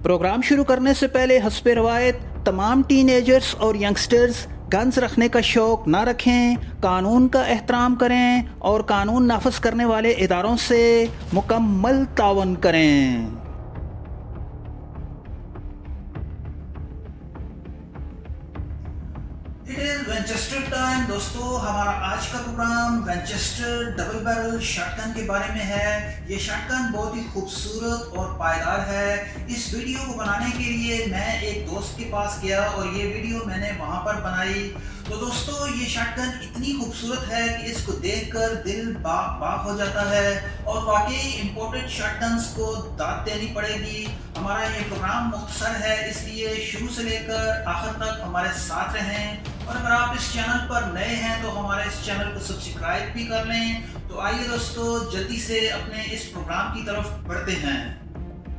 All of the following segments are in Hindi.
प्रोग्राम शुरू करने से पहले हस्ब रवायत तमाम टीनेजर्स और यंगस्टर्स गन्स रखने का शौक़ ना रखें, कानून का एहतराम करें और कानून नाफज करने वाले इदारों से मुकम्मल तावन करें। It is Winchester time. दोस्तों, हमारा आज का programme Winchester double barrel shotgun के बारे में है। ये शॉटगन बहुत ही खूबसूरत और पायदार है। इस वीडियो को बनाने के लिए मैं एक दोस्त के पास गया और ये वीडियो मैंने वहाँ पर बनाई। तो दोस्तों, ये शॉटगन इतनी खूबसूरत है कि इसको देखकर दिल बाग हो जाता है और वाकई इंपोर्टेड शॉटगन्स को दाद देनी पड़ेगी। हमारा ये प्रोग्राम मुख्तसर है, इसलिए शुरू से लेकर आखिर तक हमारे साथ रहें। और अगर आप इस चैनल पर नए हैं तो हमारे इस चैनल को सब्सक्राइब भी कर लें। तो आइए दोस्तों, जल्दी से अपने इस प्रोग्राम की तरफ बढ़ते हैं।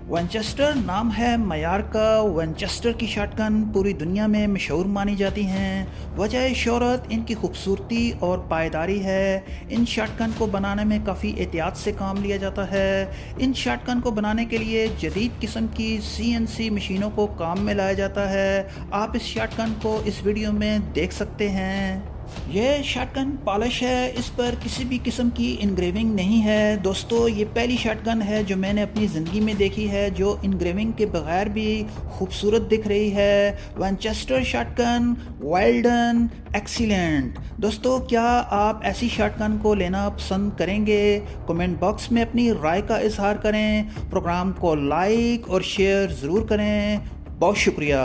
विंचेस्टर नाम है मयार का। विंचेस्टर की शॉटगन पूरी दुनिया में मशहूर मानी जाती हैं। वजह शोहरत इनकी खूबसूरती और पायदारी है। इन शॉटगन को बनाने में काफ़ी एहतियात से काम लिया जाता है। इन शॉटगन को बनाने के लिए जदीद किस्म की CNC मशीनों को काम में लाया जाता है। आप इस शॉटगन को इस वीडियो में देख सकते हैं। यह शॉटगन पॉलिश है, इस पर किसी भी किस्म की इनग्रेविंग नहीं है। दोस्तों, ये पहली शॉटगन है जो मैंने अपनी ज़िंदगी में देखी है जो इनग्रेविंग के बगैर भी खूबसूरत दिख रही है। Winchester shotgun well done, excellent. दोस्तों, क्या आप ऐसी शॉटगन को लेना पसंद करेंगे? कमेंट बॉक्स में अपनी राय का इजहार करें। प्रोग्राम को लाइक और शेयर ज़रूर करें। बहुत शुक्रिया।